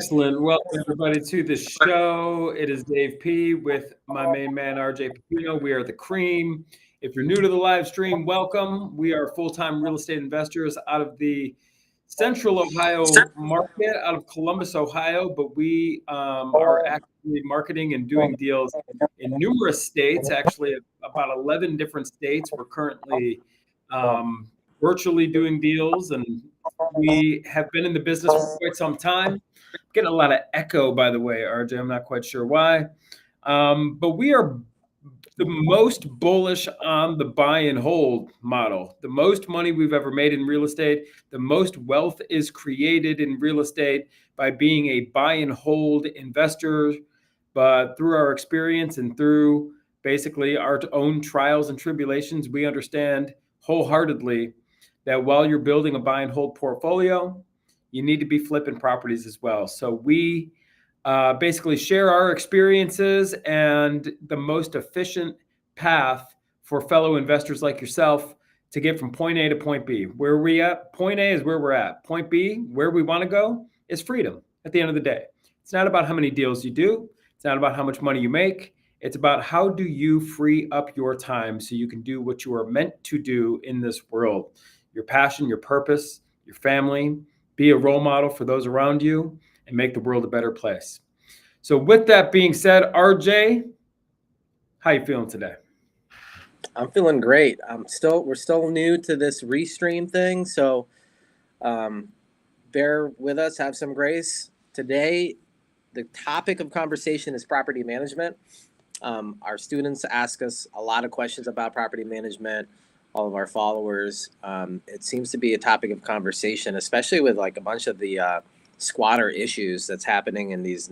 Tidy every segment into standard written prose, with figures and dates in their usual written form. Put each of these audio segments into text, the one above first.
Excellent. Welcome everybody to the show. It is Dave P with my main man, RJ Pepino. We are the cream. If you're new to the live stream, welcome. We are full-time real estate investors out of the Central Ohio market, out of Columbus, Ohio, but we are actively marketing and doing deals in numerous states, actually about 11 different states. We're currently virtually doing deals, and we have been in the business for quite some time. Getting a lot of echo, by the way, RJ. I'm not quite sure why. But we are the most bullish on the buy and hold model. The most money we've ever made in real estate, the most wealth is created in real estate by being a buy and hold investor. But through our experience and through basically our own trials and tribulations, we understand wholeheartedly that while you're building a buy and hold portfolio, you need to be flipping properties as well. So we basically share our experiences and the most efficient path for fellow investors like yourself to get from point A to point B. Where are we at? Point A is where we're at. Point B, where we want to go, is freedom at the end of the day. It's not about how many deals you do. It's not about how much money you make. It's about how do you free up your time so you can do what you are meant to do in this world. Your passion, your purpose, your family, be a role model for those around you, and make the world a better place. So with that being said, RJ, how you feeling today? I'm feeling great. We're still new to this restream thing, so bear with us, have some grace. Today, the topic of conversation is property management. Our students ask us a lot of questions about property management. All of our followers. It seems to be a topic of conversation, especially with like a bunch of the squatter issues that's happening in these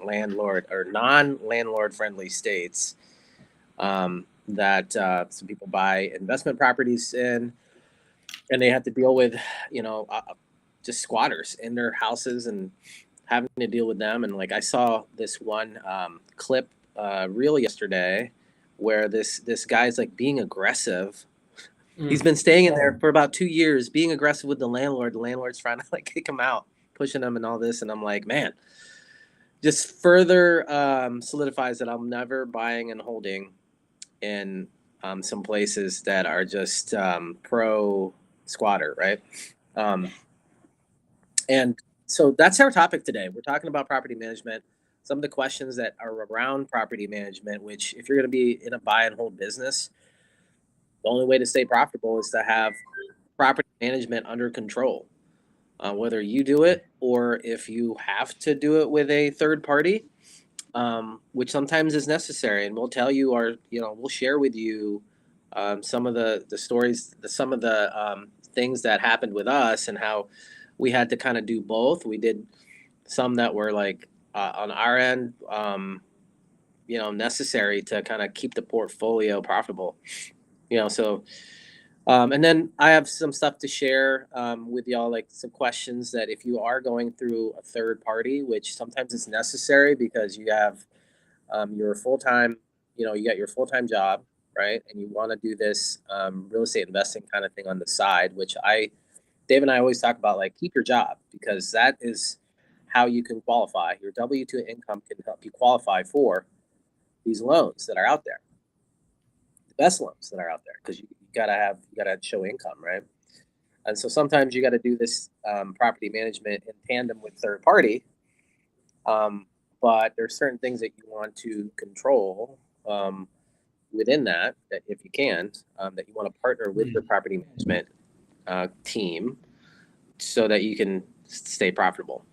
landlord or non-landlord friendly states that some people buy investment properties in, and they have to deal with, just squatters in their houses and having to deal with them. And like I saw this one clip reel yesterday where this guy's like being aggressive. He's been staying in there for about 2 years, being aggressive with the landlord. The landlord's trying to like kick him out, pushing him and all this. And I'm like, man, just further solidifies that I'm never buying and holding in some places that are just pro squatter, right? And so that's our topic today. We're talking about property management, some of the questions that are around property management, which if you're going to be in a buy and hold business, the only way to stay profitable is to have property management under control, whether you do it or if you have to do it with a third party, which sometimes is necessary. And we'll tell you we'll share with you some of the stories, some of the things that happened with us and how we had to kind of do both. We did some that were like on our end, necessary to kind of keep the portfolio profitable. And then I have some stuff to share with y'all, like some questions that if you are going through a third party, which sometimes it's necessary because you have your full-time, you got your full-time job, right? And you want to do this real estate investing kind of thing on the side, which Dave and I always talk about, like, keep your job because that is how you can qualify. Your W-2 income can help you qualify for these loans that are out there. Best loans that are out there because you gotta show income, right? And so sometimes you got to do this property management in tandem with third party, but there's certain things that you want to control within that if you can, that you want to partner with your property management team so that you can stay profitable.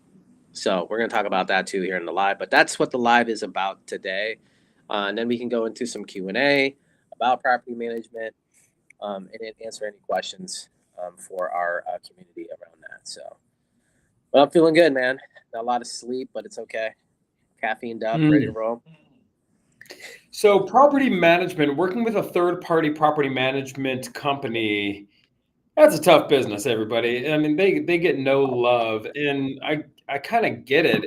So we're going to talk about that too here in the live, but that's what the live is about today. And then we can go into some Q&A about property management and answer any questions for our community around that. So, but I'm feeling good, man. Not a lot of sleep, but it's okay. Caffeined up, ready to roll. So property management, working with a third-party property management company, that's a tough business, everybody. I mean, they get no love, and I kind of get it.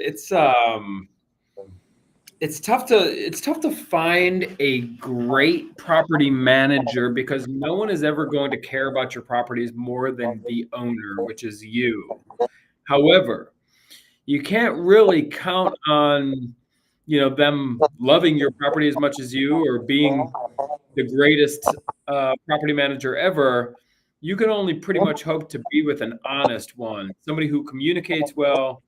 It's tough to find a great property manager because no one is ever going to care about your properties more than the owner, which is you. However, you can't really count on, them loving your property as much as you or being the greatest property manager ever. You can only pretty much hope to be with an honest one, somebody who communicates well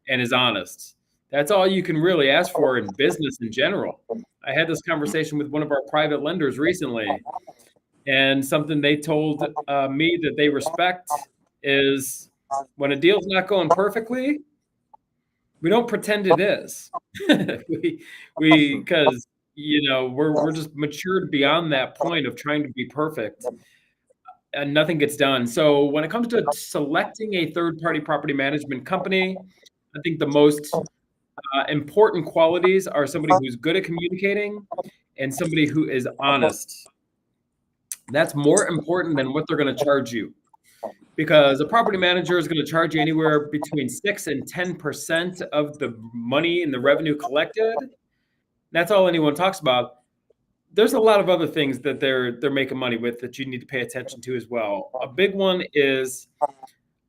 and is honest. That's all you can really ask for in business in general. I had this conversation with one of our private lenders recently, and something they told me that they respect is when a deal's not going perfectly, we don't pretend it is. we because we're just matured beyond that point of trying to be perfect, and nothing gets done. So when it comes to selecting a third party property management company, I think the most important qualities are somebody who's good at communicating and somebody who is honest. That's more important than what they're going to charge you, because a property manager is going to charge you anywhere between 6 and 10% of the money and the revenue collected. That's all anyone talks about. There's a lot of other things that they're making money with that you need to pay attention to as well. A big one is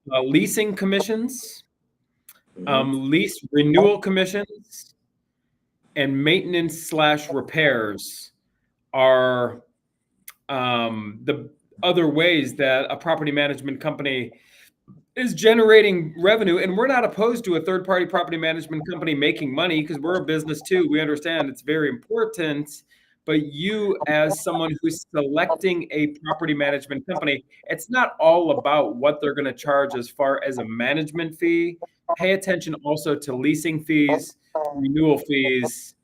leasing commissions, lease renewal commissions, and maintenance slash repairs are the other ways that a property management company is generating revenue. And we're not opposed to a third party property management company making money, because we're a business too. We understand it's very important. But you, as someone who's selecting a property management company, it's not all about what they're going to charge as far as a management fee. Pay attention also to leasing fees, renewal fees,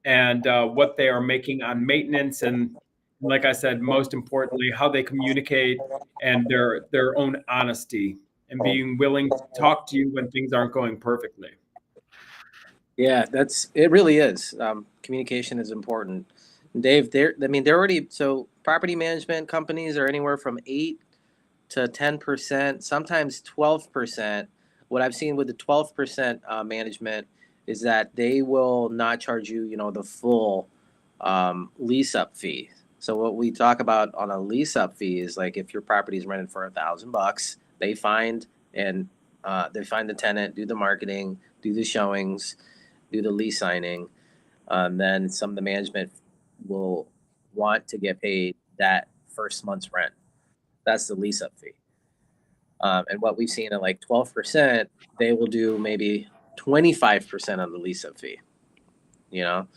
and what they are making on maintenance. And like I said, most importantly, how they communicate and their own honesty and being willing to talk to you when things aren't going perfectly. Yeah, it really is. Communication is important. Dave, they're already, so property management companies are anywhere from 8 to 10%, sometimes 12%. What I've seen with the 12% management is that they will not charge you, the full lease up fee. So what we talk about on a lease up fee is like if your property is rented for $1,000, they find the tenant, do the marketing, do the showings, do the lease signing. Then some of the management will want to get paid that first month's rent. That's the lease up fee. And what we've seen at like 12%, they will do maybe 25% of the lease up fee, you know?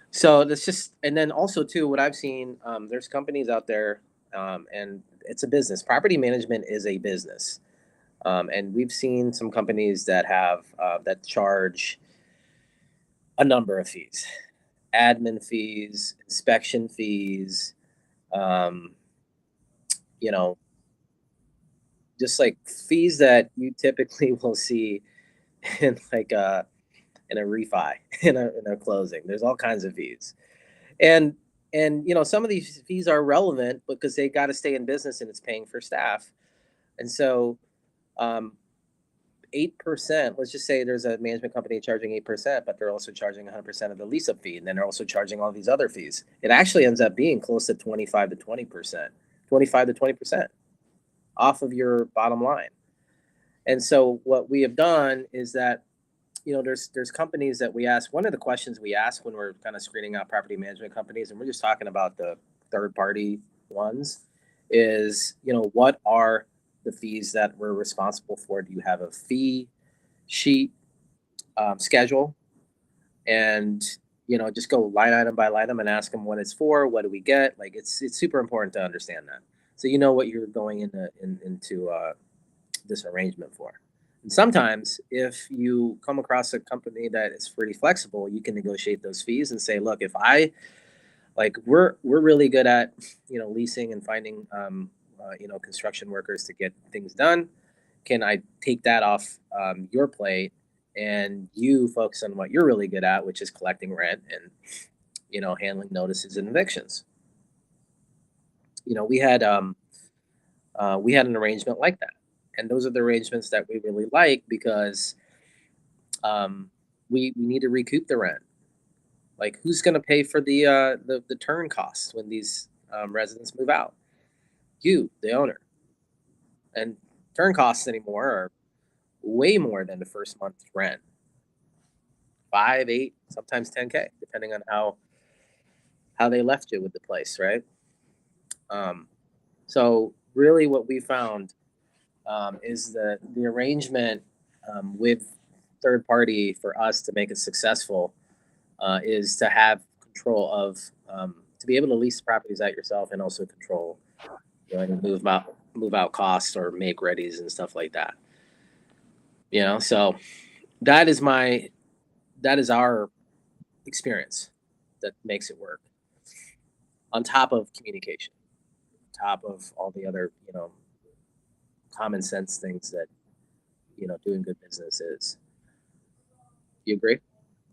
So that's just, and then also too, what I've seen, there's companies out there, and it's a business. Property management is a business. And we've seen some companies that have, that charge a number of fees, admin fees, inspection fees, um, you know, just like fees that you typically will see in like in a refi, in a closing. There's all kinds of fees, and some of these fees are relevant because they got to stay in business and it's paying for staff, and so 8%. Let's just say there's a management company charging 8%, but they're also charging 100% of the lease up fee, and then they're also charging all these other fees. It actually ends up being close to 25 to 20%, 25 to 20% off of your bottom line. And so what we have done is that there's companies that we ask. One of the questions we ask when we're kind of screening out property management companies, and we're just talking about the third party ones, is what are the fees that we're responsible for? Do you have a fee sheet, schedule? And just go line item by line item and ask them what it's for. What do we get? Like it's super important to understand that, so you know what you're going into this arrangement for. And sometimes if you come across a company that is pretty flexible, you can negotiate those fees and say, look, if I we're really good at leasing and finding construction workers to get things done. Can I take that off your plate and you focus on what you're really good at, which is collecting rent and handling notices and evictions? We had an arrangement like that, and those are the arrangements that we really like because we need to recoup the rent. Like, who's going to pay for the turn costs when these residents move out? You, the owner. And turn costs anymore are way more than the first month's rent. 5, 8, sometimes 10K, depending on how they left you with the place, right? So really what we found is the arrangement with third party for us to make it successful is to have control of to be able to lease properties out yourself and also control any move out costs or make readies and stuff like that. So that is our experience that makes it work. On top of communication, top of all the other common sense things that doing good business is. You agree,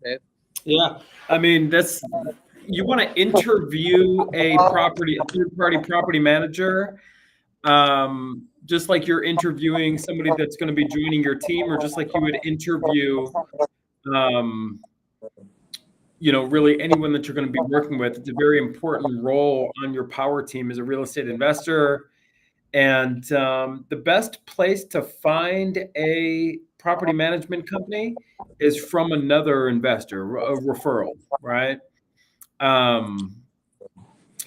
Dave? Yeah, I mean you want to interview a third party property manager, just like you're interviewing somebody that's going to be joining your team, or just like you would interview, really anyone that you're going to be working with. It's a very important role on your power team as a real estate investor. And the best place to find a property management company is from another investor, a referral, right?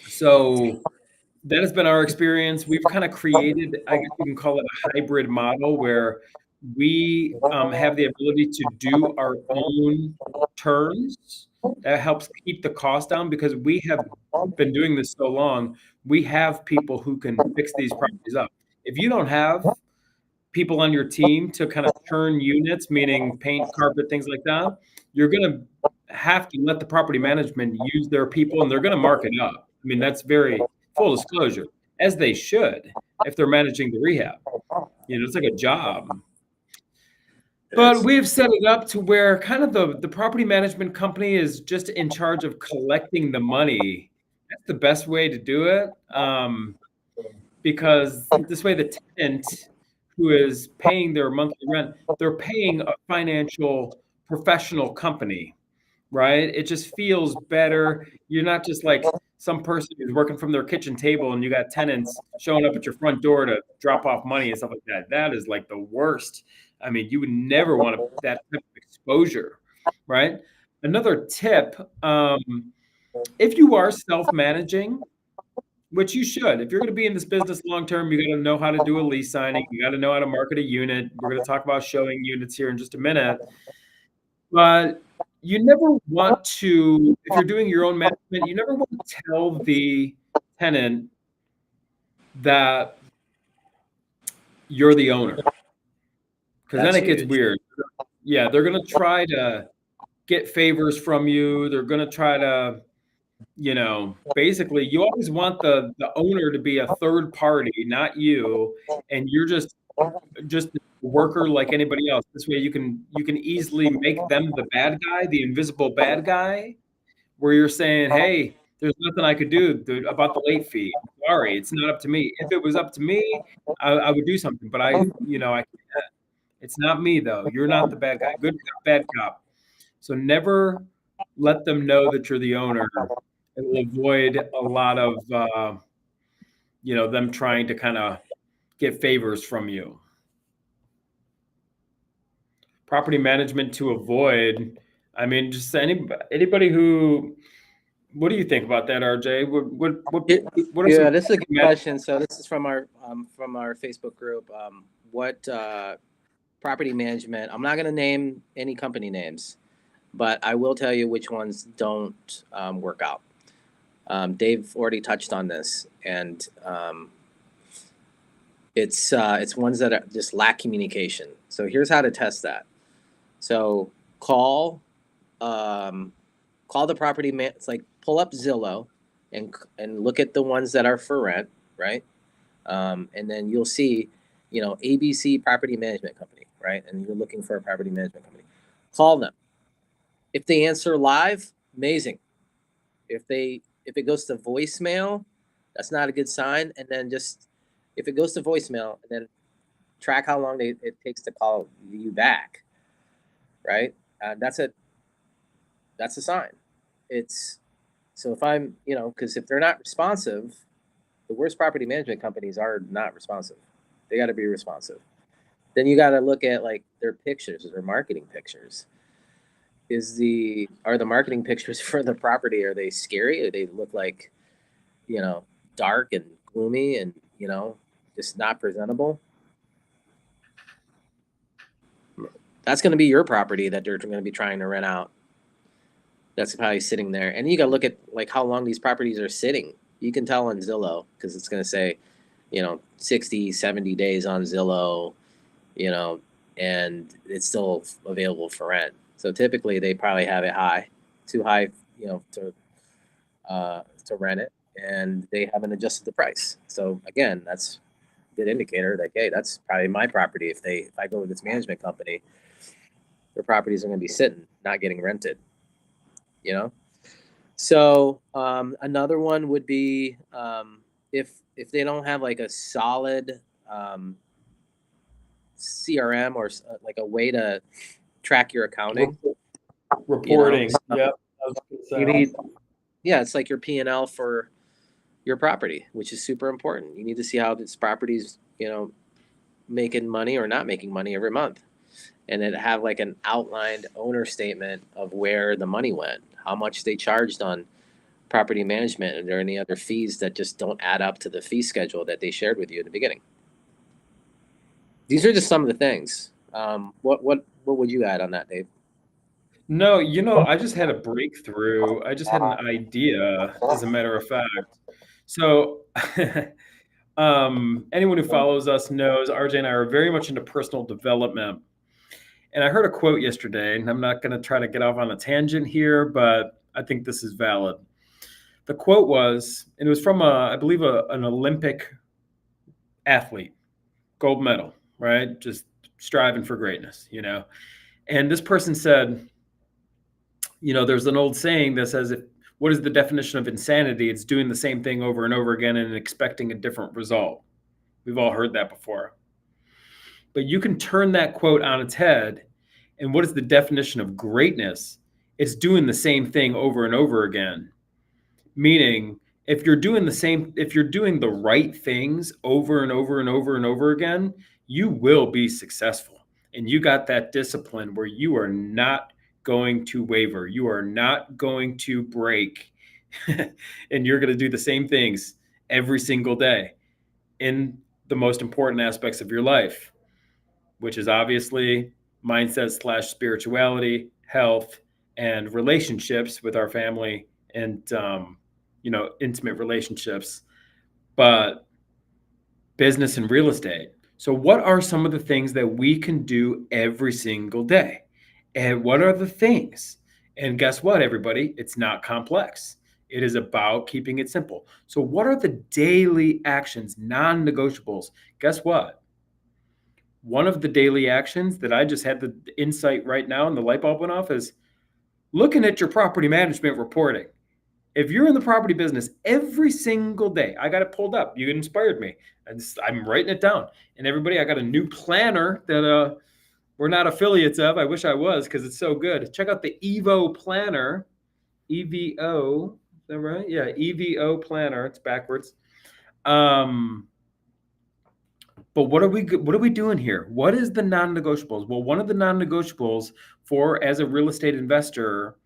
So that has been our experience. We've kind of created, I guess you can call it a hybrid model, where we have the ability to do our own turns. That helps keep the cost down because we have been doing this so long. We have people who can fix these properties up. If you don't have people on your team to kind of turn units, meaning paint, carpet, things like that, you're going to have to let the property management use their people, and they're going to mark it up. I mean, that's very full disclosure, as they should if they're managing the rehab. It's like a job. But we've set it up to where kind of the property management company is just in charge of collecting the money. That's the best way to do it, because this way the tenant who is paying their monthly rent, they're paying a financial professional company, right? It just feels better. You're not just like some person who's working from their kitchen table and you got tenants showing up at your front door to drop off money and stuff like that. That is like the worst. I mean, you would never want that type of exposure, right? Another tip, if you are self-managing, which you should, if you're going to be in this business long term, you got to know how to do a lease signing. You got to know how to market a unit. We're going to talk about showing units here in just a minute. But you never want to, if you're doing your own management, you never want to tell the tenant that you're the owner, because then it gets weird. Yeah, they're going to try to get favors from you. They're going to try to, basically, you always want the owner to be a third party, not you, and you're just a worker like anybody else. This way you can easily make them the bad guy, the invisible bad guy, where you're saying, hey, there's nothing I could do about the late fee. Sorry, it's not up to me. If it was up to me, I would do something, but I can't. It's not me though. You're not the bad guy. Good cop, bad cop. So never let them know that you're the owner. It will avoid a lot of them trying to kind of get favors from you. Property management to avoid. I mean, just anybody who. What do you think about that, RJ? What yeah, this is a good question. So this is from our Facebook group. What property management? I'm not going to name any company names, but I will tell you which ones don't work out. Dave already touched on this, and it's ones that just lack communication. So here's how to test that. So call the property man. It's like pull up Zillow and look at the ones that are for rent, right? And then you'll see, ABC Property Management Company, right? And you're looking for a property management company. Call them. If they answer live, amazing. If it goes to voicemail, that's not a good sign. And then if it goes to voicemail, and then track how long it takes to call you back, right? That's a sign. So if I'm, because if they're not responsive, the worst property management companies are not responsive. They got to be responsive. Then you got to look at like their pictures, their marketing pictures. Are the marketing pictures for the property, are they scary? Or they look like, you know, dark and gloomy and, just not presentable? That's going to be your property that they're going to be trying to rent out. That's probably sitting there. And you got to look at like how long these properties are sitting. You can tell on Zillow because it's going to say, 60, 70 days on Zillow, and it's still available for rent. So typically they probably have it too high, to rent it, and they haven't adjusted the price. So again, that's a good indicator that, hey, that's probably my property. If I go with this management company, their properties are going to be sitting, not getting rented. So another one would be if they don't have like a solid CRM or like a way to track your accounting. Reporting. Yep. You need, it's like your P&L for your property, which is super important. You need to see how this property's, making money or not making money every month. And it have like an outlined owner statement of where the money went, how much they charged on property management, and there any other fees that just don't add up to the fee schedule that they shared with you in the beginning. These are just some of the things. What would you add on that, Dave? No, I just had a breakthrough. I just had an idea, as a matter of fact. So, anyone who follows us knows RJ and I are very much into personal development. And I heard a quote yesterday, and I'm not going to try to get off on a tangent here, but I think this is valid. The quote was, and it was from, I believe, an Olympic athlete, gold medal, right? Just striving for greatness, And this person said, there's an old saying that says, what is the definition of insanity? It's doing the same thing over and over again and expecting a different result. We've all heard that before. But you can turn that quote on its head. And what is the definition of greatness? It's doing the same thing over and over again. Meaning, if you're doing the right things over and over and over and over again, you will be successful. And you got that discipline where you are not going to waver. You are not going to break. And you're going to do the same things every single day in the most important aspects of your life, which is obviously mindset / spirituality, health, and relationships with our family and, intimate relationships, but business and real estate. So what are some of the things that we can do every single day? And what are the things? And guess what, everybody? It's not complex. It is about keeping it simple. So what are the daily actions, non-negotiables? Guess what? One of the daily actions that I just had the insight right now and the light bulb went off is looking at your property management reporting. If you're in the property business every single day, I got it pulled up. You inspired me. I'm writing it down. And everybody, I got a new planner that we're not affiliates of. I wish I was because it's so good. Check out the Evo Planner. EVO. Is that right? Yeah, EVO Planner. It's backwards. But what are we doing here? What is the non-negotiables? Well, one of the non-negotiables as a real estate investor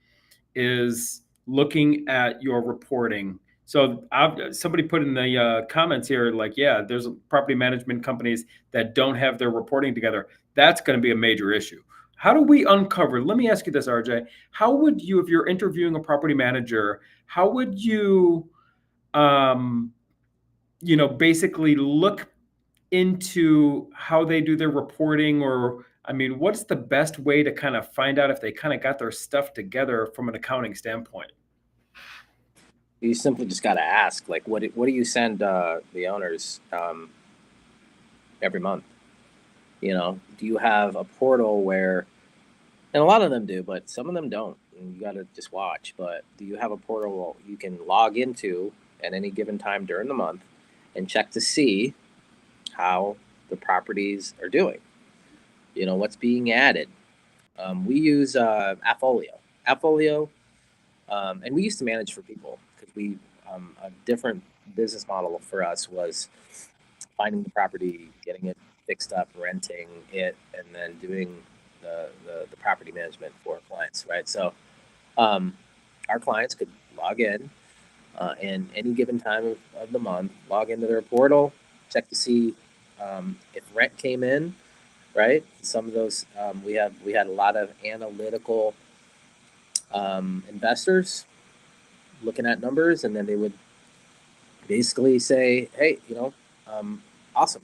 is looking at your reporting. So somebody put in the comments here, like, yeah, there's property management companies that don't have their reporting together. That's going to be a major issue. How do we uncover? Let me ask you this, RJ. How would you, if you're interviewing a property manager, how would you, basically look into how they do their reporting? Or, I mean, what's the best way to kind of find out if they kind of got their stuff together from an accounting standpoint? You simply just got to ask, like, what do you send the owners every month? Do you have a portal where, and a lot of them do, but some of them don't, and you got to just watch. But do you have a portal you can log into at any given time during the month and check to see how the properties are doing? What's being added. We use Appfolio, and we used to manage for people because a different business model for us was finding the property, getting it fixed up, renting it, and then doing the property management for clients, right? So our clients could log in and any given time of the month, log into their portal, check to see if rent came in, right? Some of those we had a lot of analytical investors looking at numbers, and then they would basically say, "Hey, awesome."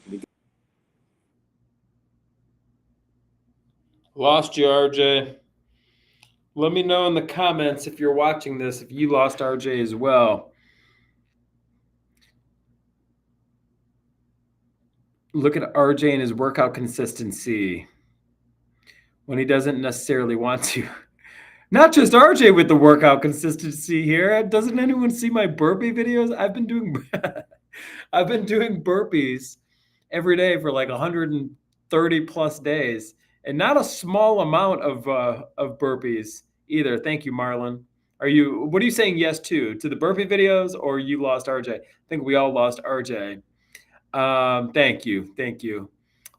Lost you, RJ. Let me know in the comments if you're watching this, if you lost RJ as well. Look at RJ and his workout consistency when he doesn't necessarily want to. Not just RJ with the workout consistency here. Doesn't anyone see my burpee videos? I've been doing burpees every day for like 130 plus days, and not a small amount of burpees either. Thank you, Marlon. What are you saying yes to the burpee videos, or you lost RJ? I think we all lost RJ. Thank you.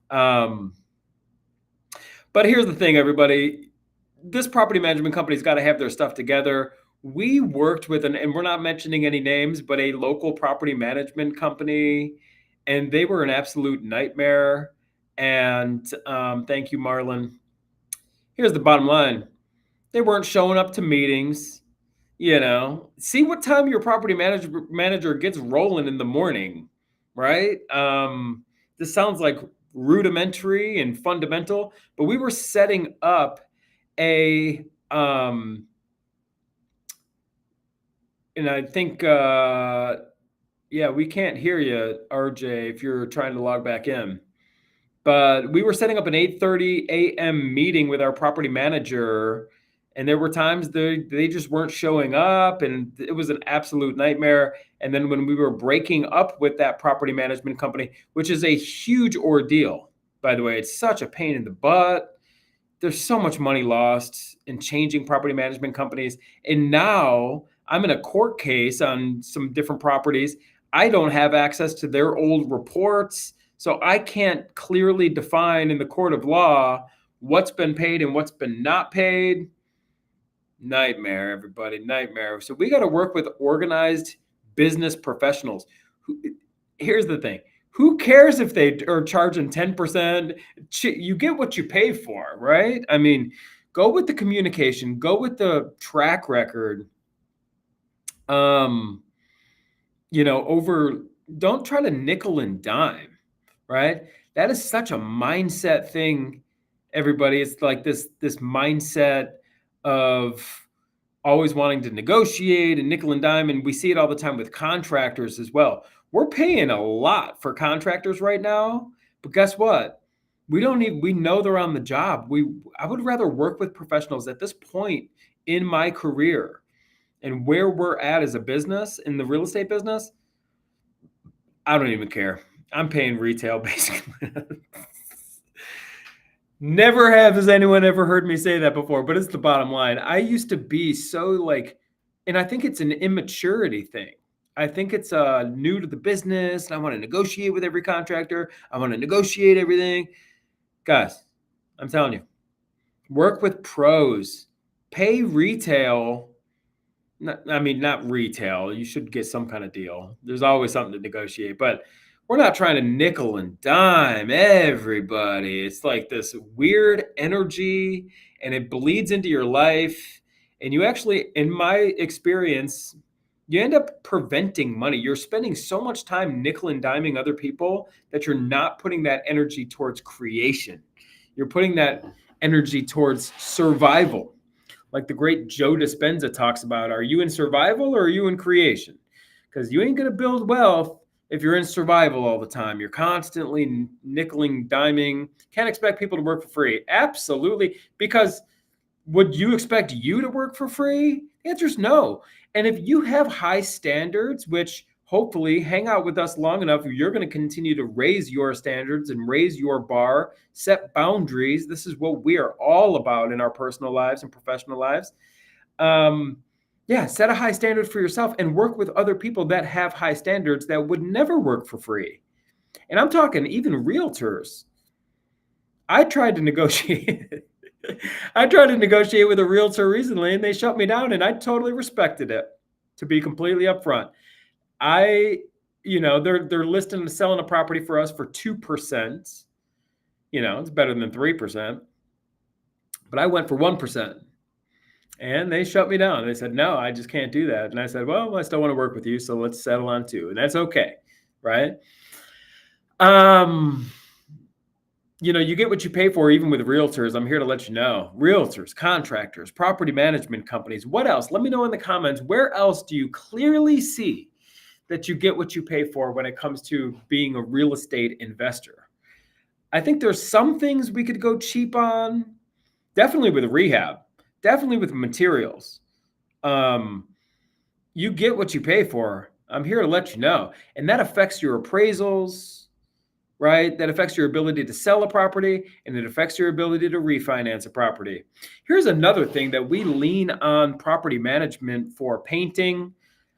But here's the thing, everybody. This property management company's got to have their stuff together. We worked with and we're not mentioning any names, but a local property management company, and they were an absolute nightmare. And thank you, Marlon. Here's the bottom line. They weren't showing up to meetings. See what time your property manager gets rolling in the morning, right? This sounds like rudimentary and fundamental, but we were setting up and I think we can't hear you, RJ, if you're trying to log back in. But we were setting up an 8:30 a.m. meeting with our property manager, and there were times they just weren't showing up, and it was an absolute nightmare. And then when we were breaking up with that property management company, which is a huge ordeal, by the way, it's such a pain in the butt. There's so much money lost in changing property management companies. And now I'm in a court case on some different properties. I don't have access to their old reports. So I can't clearly define in the court of law what's been paid and what's been not paid. Nightmare, everybody, nightmare. So we got to work with organized business professionals. Here's the thing. Who cares if they are charging 10%? You get what you pay for, right? I mean, go with the communication, go with the track record. Don't try to nickel and dime. Right? That is such a mindset thing, everybody. It's like this mindset of always wanting to negotiate and nickel and dime. And we see it all the time with contractors as well. We're paying a lot for contractors right now, but guess what? We know they're on the job. I would rather work with professionals at this point in my career and where we're at as a business in the real estate business. I don't even care. I'm paying retail, basically. Never has anyone ever heard me say that before, but it's the bottom line. I used to be so and I think it's an immaturity thing. I think it's new to the business, and I want to negotiate with every contractor. I want to negotiate everything. Guys, I'm telling you, work with pros. Pay retail. Not retail. You should get some kind of deal. There's always something to negotiate, but we're not trying to nickel and dime everybody. It's like this weird energy, and it bleeds into your life. And you actually, in my experience, you end up preventing money. You're spending so much time nickel and diming other people that you're not putting that energy towards creation. You're putting that energy towards survival. Like the great Joe Dispenza talks about, are you in survival or are you in creation? Because you ain't going to build wealth if you're in survival all the time. You're constantly nickeling, diming. Can't expect people to work for free. Absolutely. Because would you expect you to work for free? The answer is no. And if you have high standards, which hopefully hang out with us long enough, you're going to continue to raise your standards and raise your bar, set boundaries. This is what we are all about in our personal lives and professional lives. Set a high standard for yourself and work with other people that have high standards that would never work for free. And I'm talking even realtors. I tried to negotiate. I tried to negotiate with a realtor recently, and they shut me down, and I totally respected it. To be completely upfront, they're listing and selling a property for us for 2%. It's better than 3%. But I went for 1%. And they shut me down. They said, no, I just can't do that. And I said, well, I still want to work with you, so let's settle on 2. And that's okay, right? You get what you pay for, even with realtors. I'm here to let you know. Realtors, contractors, property management companies. What else? Let me know in the comments. Where else do you clearly see that you get what you pay for when it comes to being a real estate investor? I think there's some things we could go cheap on. Definitely with rehab. Definitely with materials. You get what you pay for. I'm here to let you know. And that affects your appraisals, right? That affects your ability to sell a property, and it affects your ability to refinance a property. Here's another thing that we lean on property management for: painting.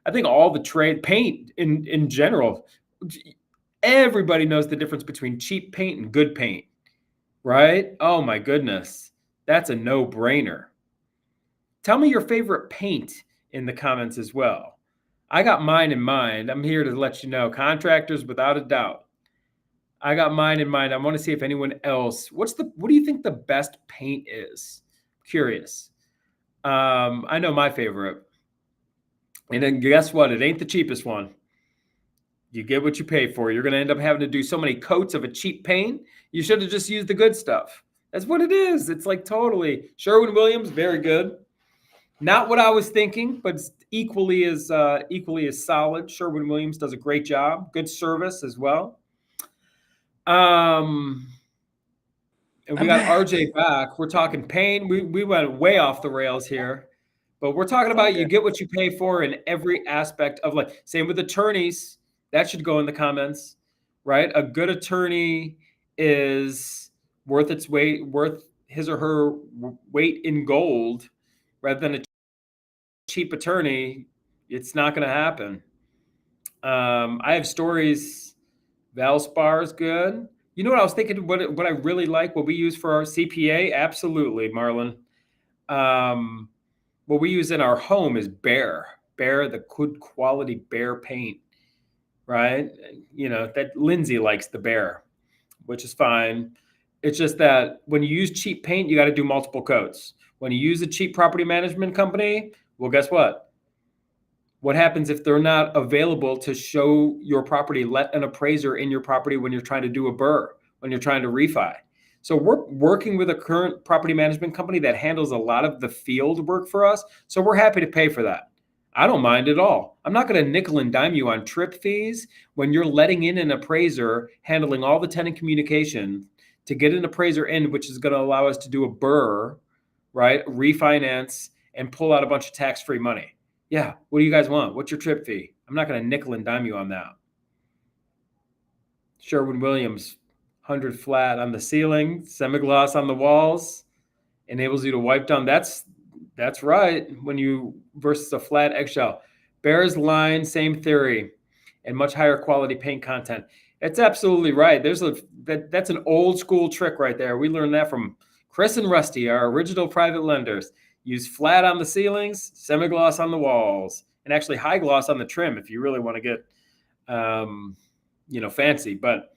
I think all the trade, paint in general, everybody knows the difference between cheap paint and good paint, right? Oh my goodness. That's a no-brainer. Tell me your favorite paint in the comments as well. I got mine in mind. I'm here to let you know. Contractors, without a doubt. I got mine in mind. I want to see if anyone else. What do you think the best paint is? Curious. I know my favorite. And then guess what? It ain't the cheapest one. You get what you pay for. You're going to end up having to do so many coats of a cheap paint. You should have just used the good stuff. That's what it is. It's like totally. Sherwin-Williams, very good. Not what I was thinking, but equally as solid. Sherwin-Williams does a great job. Good service as well. And we got RJ back. We're talking pain. We went way off the rails here, but we're talking about you get what you pay for in every aspect of life. Same with attorneys. That should go in the comments, right? A good attorney is worth his or her weight in gold, rather than a cheap attorney. It's not going to happen. I have stories. Valspar is good. You know what I was thinking? What I really like, what we use for our CPA? Absolutely, Marlon. What we use in our home is Behr, the good quality Behr paint, right? That Lindsay likes the Behr, which is fine. It's just that when you use cheap paint, you got to do multiple coats. When you use a cheap property management company, well, guess what? What happens if they're not available to show your property? Let an appraiser in your property when you're trying to do a BRRRR, when you're trying to refi. So we're working with a current property management company that handles a lot of the field work for us. So we're happy to pay for that. I don't mind at all. I'm not going to nickel and dime you on trip fees when you're letting in an appraiser handling all the tenant communication to get an appraiser in, which is going to allow us to do a BRRRR, right? Refinance and pull out a bunch of tax-free money. Yeah, what do you guys want? What's your trip fee? I'm not going to nickel and dime you on that. Sherwin-Williams, 100 flat on the ceiling, semi-gloss on the walls, enables you to wipe down. That's right. When you versus a flat eggshell. Behr's line, same theory, and much higher quality paint content. It's absolutely right. That's an old school trick right there. We learned that from Chris and Rusty, our original private lenders. Use flat on the ceilings, semi-gloss on the walls, and actually high gloss on the trim if you really want to get, fancy. But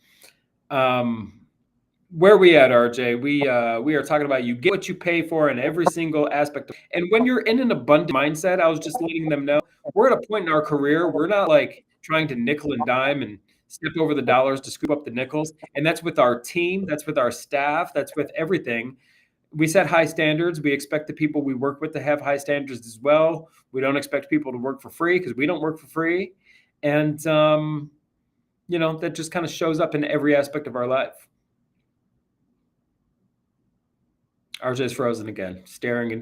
where are we at, RJ? We are talking about you get what you pay for in every single aspect. And when you're in an abundant mindset, I was just letting them know we're at a point in our career. We're not like trying to nickel and dime and step over the dollars to scoop up the nickels. And that's with our team. That's with our staff. That's with everything. We set high standards. We expect the people we work with to have high standards as well. We don't expect people to work for free because we don't work for free. And, that just kind of shows up in every aspect of our life. RJ's frozen again, staring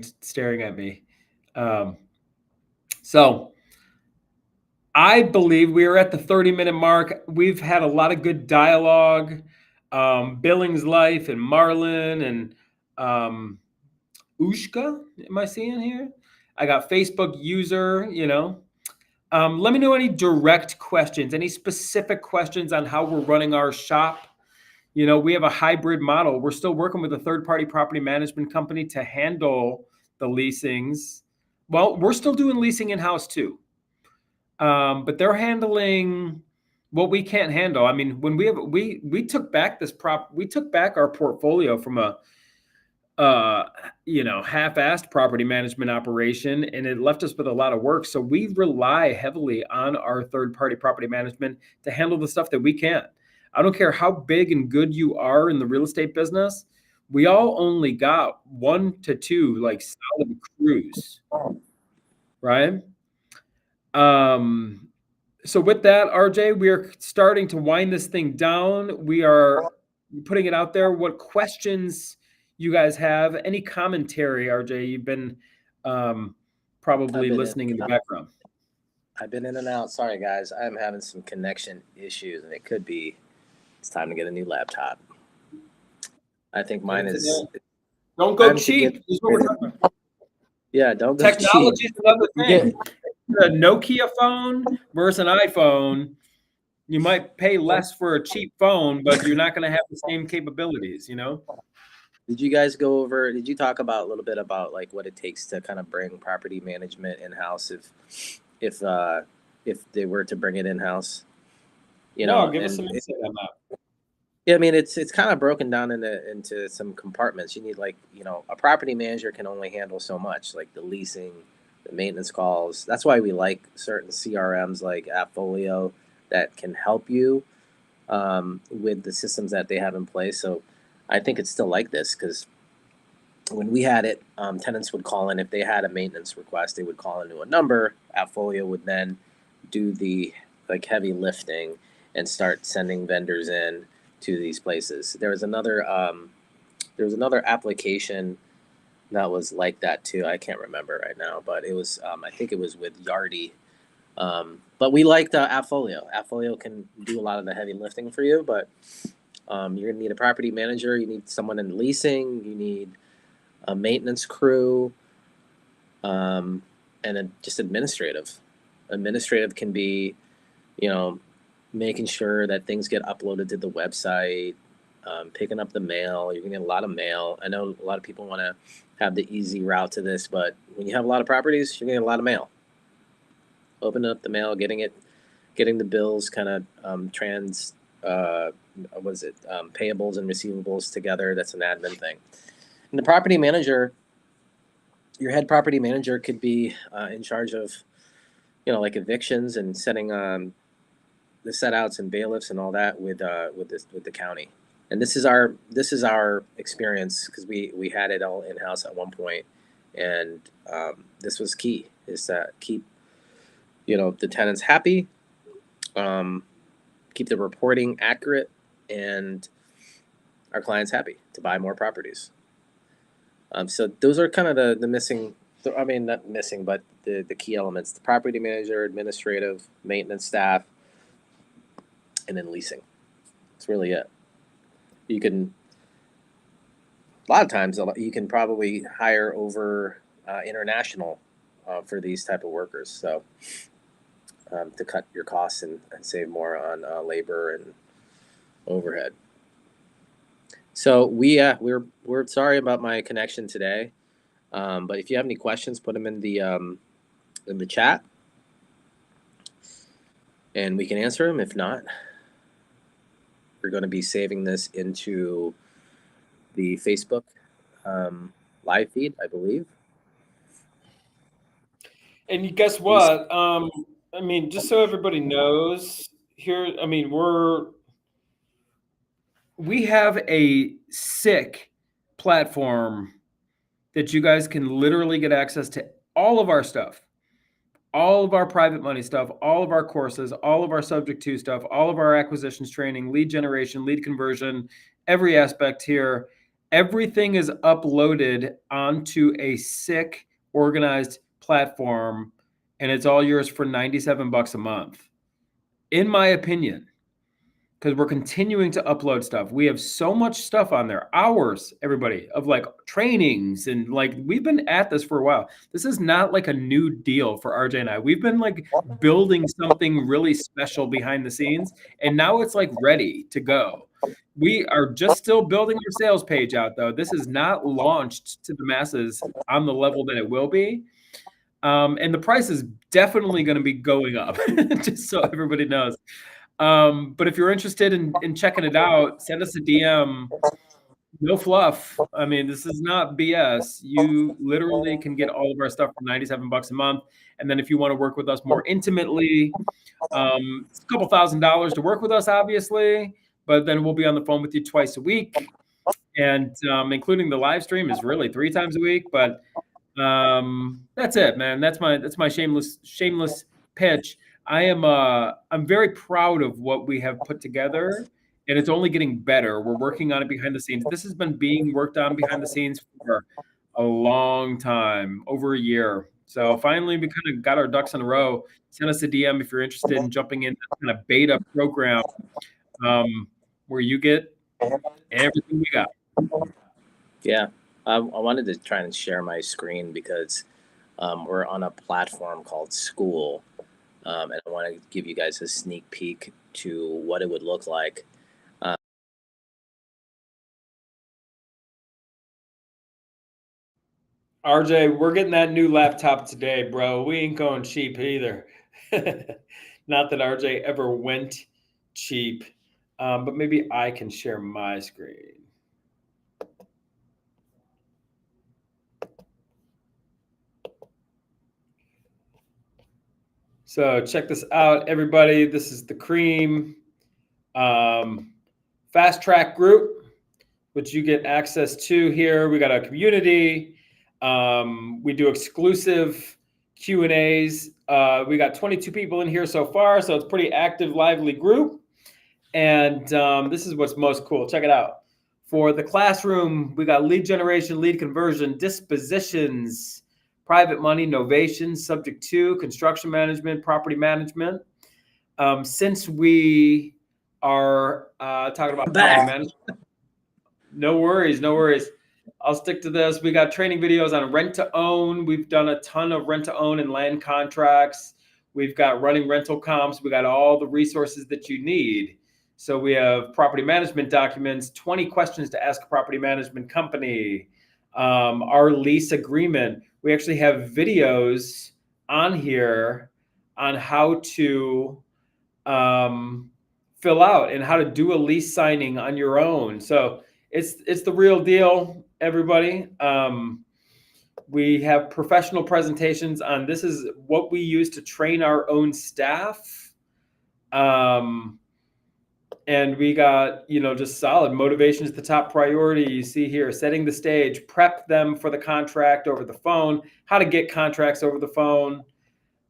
at me. So I believe we are at the 30-minute mark. We've had a lot of good dialogue. Billings Life and Marlon and Ushka, am I seeing here? I got Facebook user, Let me know any direct questions, any specific questions on how we're running our shop. We have a hybrid model. We're still working with a third-party property management company to handle the leasings. Well, we're still doing leasing in-house too. But they're handling what we can't handle. I mean, when we took back our portfolio from a half-assed property management operation, and it left us with a lot of work. So we rely heavily on our third-party property management to handle the stuff that we can't. I don't care how big and good you are in the real estate business. We all only got 1 to 2 like solid crews, right? So with that, RJ, we are starting to wind this thing down. We are putting it out there. What questions you guys have? Any commentary, RJ? You've been probably listening in the background. I've been in and out. Sorry, guys. I'm having some connection issues, and it could be it's time to get a new laptop. I think mine is. Don't go cheap. Yeah, don't go cheap. Technology is another thing. A Nokia phone versus an iPhone, you might pay less for a cheap phone, but you're not going to have the same capabilities, Did you talk about a little bit about like what it takes to kind of bring property management in-house if they were to bring it in-house? Give us some insight on that. Yeah, I mean, it's kind of broken down into some compartments. You need a property manager can only handle so much, like the leasing, the maintenance calls. That's why we like certain CRMs like AppFolio that can help you with the systems that they have in place. So I think it's still like this because when we had it, tenants would call in if they had a maintenance request. They would call into a number. AppFolio would then do the heavy lifting and start sending vendors in to these places. There was another application that was like that too. I can't remember right now, but it was I think it was with Yardi. But we liked AppFolio. AppFolio can do a lot of the heavy lifting for you, but you're gonna need a property manager. You need someone in leasing. You need a maintenance crew, and just administrative. Administrative can be, making sure that things get uploaded to the website, picking up the mail. You're gonna get a lot of mail. I know a lot of people want to have the easy route to this, but when you have a lot of properties, you're gonna get a lot of mail. Opening up the mail, getting the bills kind of payables and receivables together. That's an admin thing. And the property manager, your head property manager could be in charge of, like evictions and setting the set outs and bailiffs and all that with the county. And this is our experience because we had it all in house at one point, and this was key, is to keep the tenants happy, keep the reporting accurate, and our clients happy to buy more properties. So those are kind of the missing. I mean, not missing, but the key elements: the property manager, administrative, maintenance staff, and then leasing. That's really it. You can, a lot of times, you can probably hire over international for these type of workers. So to cut your costs and save more on labor and overhead. So we're sorry about my connection today, but if you have any questions, put them in the chat, and we can answer them. If not, we're going to be saving this into the Facebook live feed, I believe. And guess what? I mean, just so everybody knows here, I mean, we have a sick platform that you guys can literally get access to all of our stuff, all of our private money stuff, all of our courses, all of our subject to stuff, all of our acquisitions training, lead generation, lead conversion, every aspect here. Everything is uploaded onto a sick, organized platform, and it's all yours for $97 a month. In my opinion, because we're continuing to upload stuff. We have so much stuff on there, hours, everybody, of like trainings, and like we've been at this for a while. This is not like a new deal for RJ and I. We've been like building something really special behind the scenes, and now it's like ready to go. We are just still building our sales page out, though. This is not launched to the masses on the level that it will be. And the price is definitely going to be going up, just so everybody knows. But if you're interested in checking it out, send us a DM. No fluff. I mean, this is not BS. You literally can get all of our stuff for $97 a month. And then if you want to work with us more intimately, it's a couple $1,000s to work with us, obviously. But then we'll be on the phone with you twice a week. And including the live stream is really 3 times a week. But that's it, man. That's my shameless pitch. I'm very proud of what we have put together, and it's only getting better. We're working on it behind the scenes. This has been being worked on behind the scenes for a long time, over a year. So finally, we kind of got our ducks in a row. Send us a DM if you're interested in jumping in that kind of beta program, where you get everything we got. Yeah, I wanted to try and share my screen because we're on a platform called School, and I want to give you guys a sneak peek to what it would look like. RJ, we're getting that new laptop today, bro. We ain't going cheap either. Not that RJ ever went cheap, but maybe I can share my screen. So check this out, everybody. This is the cream. FastTrack Group, which you get access to here. We got a community. We do exclusive Q&As. We got 22 people in here so far, so it's a pretty active, lively group. And this is what's most cool. Check it out. For the classroom, we got lead generation, lead conversion, dispositions, private money, novation, subject to, construction management, property management. Since we are talking about property management, no worries. I'll stick to this. We got training videos on rent to own. We've done a ton of rent to own and land contracts. We've got running rental comps. We got all the resources that you need. So we have property management documents, 20 questions to ask a property management company, our lease agreement. We actually have videos on here on how to fill out and how to do a lease signing on your own. So it's the real deal, everybody. We have professional presentations on this is what we use to train our own staff. And we got, just solid motivation is the top priority. You see here, setting the stage, prep them for the contract over the phone, how to get contracts over the phone,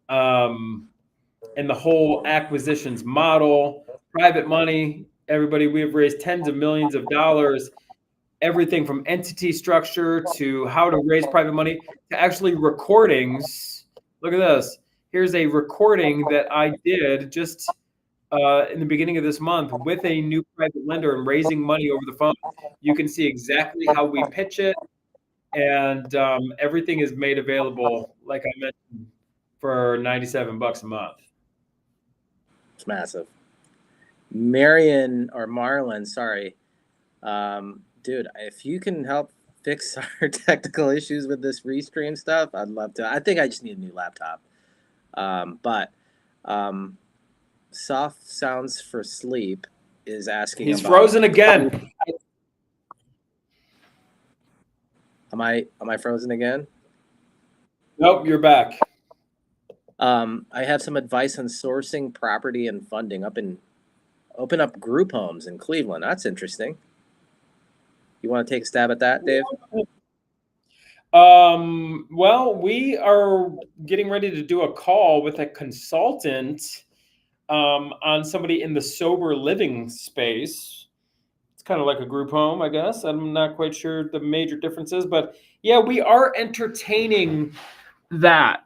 and the whole acquisitions model, private money. Everybody, we have raised tens of millions of dollars, everything from entity structure to how to raise private money to actually recordings. Look at this. Here's a recording that I did just in the beginning of this month with a new private lender and raising money over the phone. You can see exactly how we pitch it, and everything is made available, like I mentioned, for $97 a month. It's massive. Marlon, sorry. Dude, if you can help fix our technical issues with this restream stuff, I'd love to. I think I just need a new laptop. But Soft Sounds for Sleep is asking He's about, frozen again. Am I frozen again? Nope, you're back. I have some advice on sourcing property and funding. Open up group homes in Cleveland. That's interesting. You want to take a stab at that, Dave? Well, we are getting ready to do a call with a consultant on somebody in the sober living space. It's kind of like a group home, I guess. I'm not quite sure the major differences, but yeah, we are entertaining that.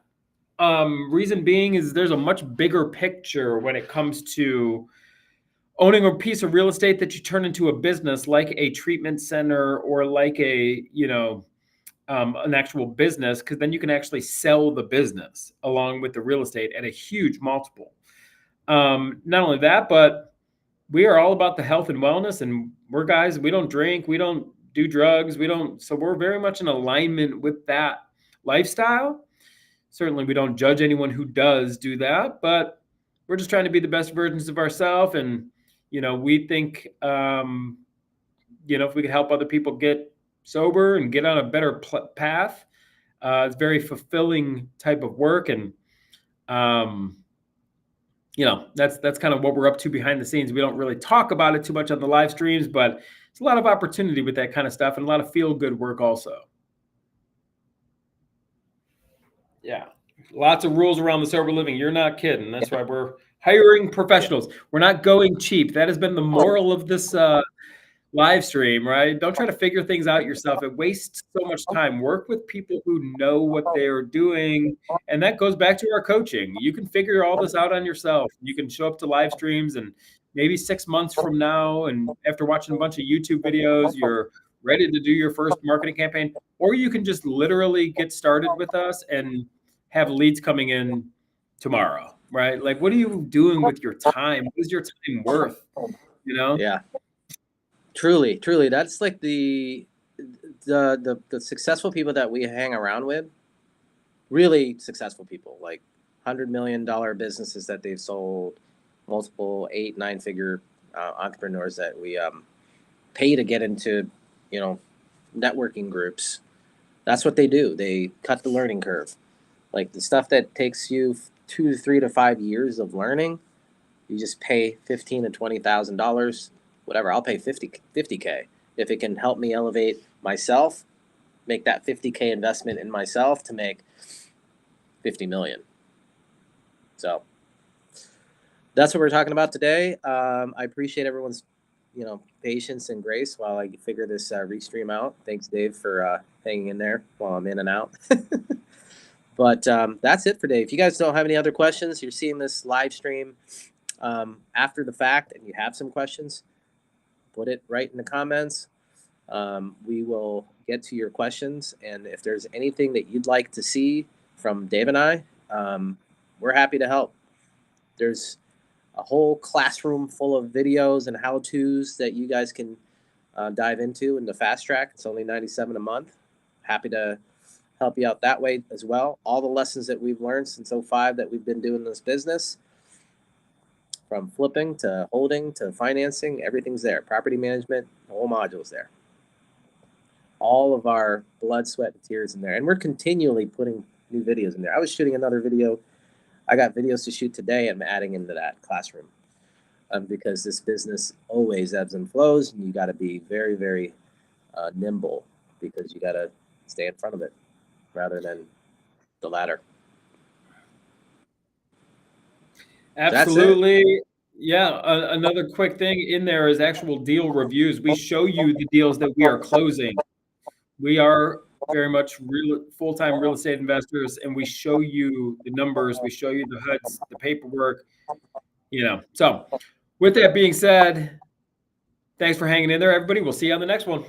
Reason being is there's a much bigger picture when it comes to owning a piece of real estate that you turn into a business, like a treatment center or like a, an actual business, because then you can actually sell the business along with the real estate at a huge multiple. Not only that, but we are all about the health and wellness, and we're guys, we don't drink, we don't do drugs, so we're very much in alignment with that lifestyle. Certainly we don't judge anyone who does do that, but we're just trying to be the best versions of ourselves. And, we think, if we could help other people get sober and get on a better path, it's very fulfilling type of work. And, that's kind of what we're up to behind the scenes. We don't really talk about it too much on the live streams, but it's a lot of opportunity with that kind of stuff and a lot of feel good work also. Yeah. Lots of rules around the sober living. You're not kidding. That's why we're hiring professionals. We're not going cheap. That has been the moral of this live stream, right? Don't try to figure things out yourself. It wastes so much time. Work with people who know what they're doing. And that goes back to our coaching. You can figure all this out on yourself. You can show up to live streams, and maybe 6 months from now, and after watching a bunch of YouTube videos, you're ready to do your first marketing campaign. Or you can just literally get started with us and have leads coming in tomorrow, right? Like, what are you doing with your time? What is your time worth? Yeah. Truly, that's like the successful people that we hang around with, really successful people, like $100 million businesses that they've sold, multiple 8-9 figure entrepreneurs that we pay to get into, networking groups. That's what they do. They cut the learning curve. Like the stuff that takes you 2 to 3 to 5 years of learning, you just pay $15,000 to $20,000. Whatever, I'll pay $50K if it can help me elevate myself, make that $50K investment in myself to make $50 million. So that's what we're talking about today. I appreciate everyone's, patience and grace while I figure this restream out. Thanks, Dave, for hanging in there while I'm in and out. But that's it for today. If you guys don't have any other questions, you're seeing this live stream after the fact, and you have some questions, put it right in the comments. We will get to your questions. And if there's anything that you'd like to see from Dave and I, we're happy to help. There's a whole classroom full of videos and how-tos that you guys can dive into in the FastTrack. It's only $97 a month. Happy to help you out that way as well. All the lessons that we've learned since 2005 that we've been doing this business, from flipping to holding to financing, everything's there. Property management, the whole module's there. All of our blood, sweat, and tears in there. And we're continually putting new videos in there. I was shooting another video. I got videos to shoot today. I'm adding into that classroom because this business always ebbs and flows, and you got to be very, very nimble, because you got to stay in front of it rather than the ladder. Absolutely. Yeah. Another quick thing in there is actual deal reviews. We show you the deals that we are closing. We are very much full-time real estate investors, and we show you the numbers. We show you the HUDs, the paperwork, So with that being said, thanks for hanging in there, everybody. We'll see you on the next one.